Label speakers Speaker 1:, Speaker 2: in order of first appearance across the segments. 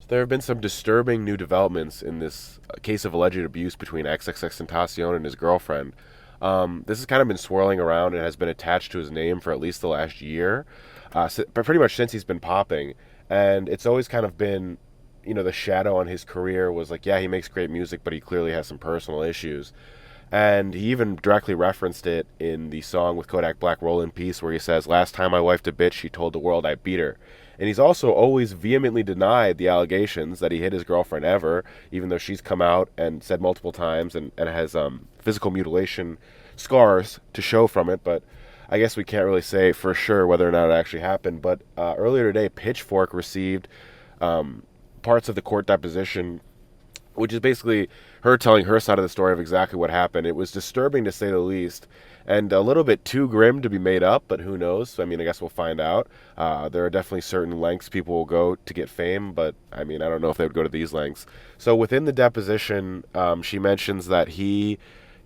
Speaker 1: There have been some disturbing new developments in this case of alleged abuse between XXXTentacion and his girlfriend. This has kind of been swirling around and has been attached to his name for at least the last year, but pretty much since he's been popping. And it's always kind of been, the shadow on his career was like, yeah, he makes great music, but he clearly has some personal issues. And he even directly referenced it in the song with Kodak Black, Roll in Peace, where he says, "Last time I wifed a bitch, she told the world I beat her." And he's also always vehemently denied the allegations that he hit his girlfriend ever, even though she's come out and said multiple times and has physical mutilation scars to show from it. But I guess we can't really say for sure whether or not it actually happened. But earlier today, Pitchfork received parts of the court deposition, which is basically her telling her side of the story of exactly what happened. It was disturbing to say the least, and a little bit too grim to be made up, but who knows? I mean, I guess we'll find out. There are definitely certain lengths people will go to get fame, but I mean, I don't know if they would go to these lengths. So within the deposition, she mentions that he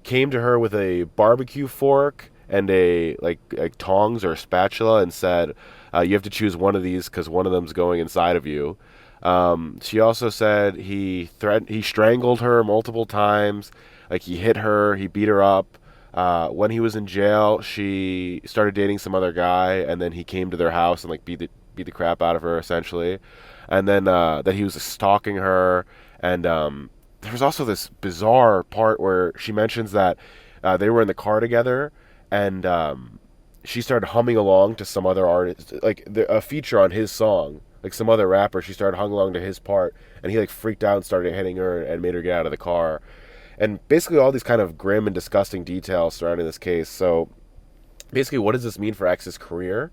Speaker 1: came to her with a barbecue fork and a like tongs or a spatula and said, "You have to choose one of these because one of them's going inside of you." She also said he strangled her multiple times, like he hit her, he beat her up. When he was in jail, she started dating some other guy, and then he came to their house and like beat the crap out of her essentially, and then that he was stalking her. And there was also this bizarre part where she mentions that they were in the car together, and she started humming along to some other artist, like a feature on his song, like some other rapper. She started humming along to his part, and he like freaked out and started hitting her and made her get out of the car. And basically all these kind of grim and disgusting details surrounding this case. So basically, what does this mean for X's career?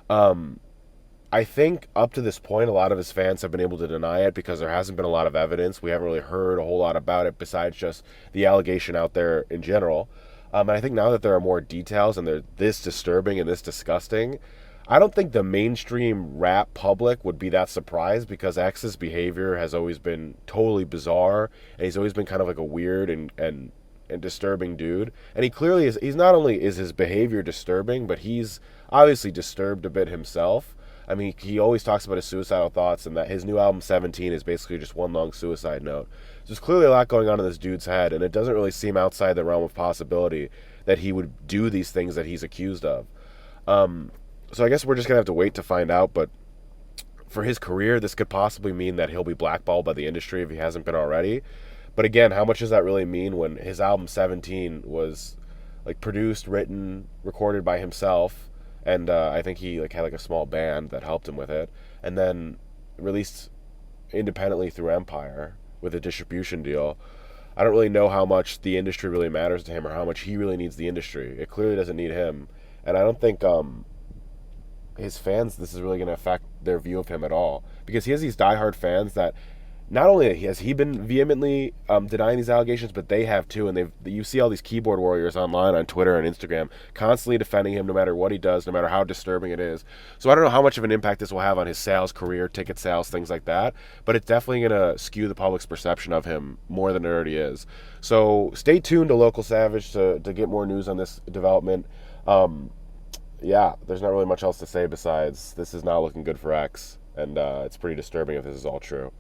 Speaker 1: I think up to this point, a lot of his fans have been able to deny it because there hasn't been a lot of evidence. We haven't really heard a whole lot about it besides just the allegation out there in general. And I think now that there are more details and they're this disturbing and this disgusting, I don't think the mainstream rap public would be that surprised because X's behavior has always been totally bizarre, and he's always been kind of like a weird and disturbing dude. And he clearly is. He's not only is his behavior disturbing, but he's obviously disturbed a bit himself. I mean, he always talks about his suicidal thoughts, and that his new album 17 is basically just one long suicide note. So there's clearly a lot going on in this dude's head, and it doesn't really seem outside the realm of possibility that he would do these things that he's accused of. So I guess we're just going to have to wait to find out, but for his career, this could possibly mean that he'll be blackballed by the industry if he hasn't been already. But again, how much does that really mean when his album 17 was like produced, written, recorded by himself, and I think he like had like a small band that helped him with it, and then released independently through Empire with a distribution deal. I don't really know how much the industry really matters to him or how much he really needs the industry. It clearly doesn't need him, and I don't think his fans, this is really going to affect their view of him at all, because he has these diehard fans that not only has he been vehemently denying these allegations, but they have too. And you see all these keyboard warriors online on Twitter and Instagram constantly defending him no matter what he does, no matter how disturbing it is. So I don't know how much of an impact this will have on his sales, career, ticket sales, things like that, but it's definitely going to skew the public's perception of him more than it already is. So stay tuned to Local Savage to get more news on this development. Yeah, there's not really much else to say besides this is not looking good for X, and it's pretty disturbing if this is all true.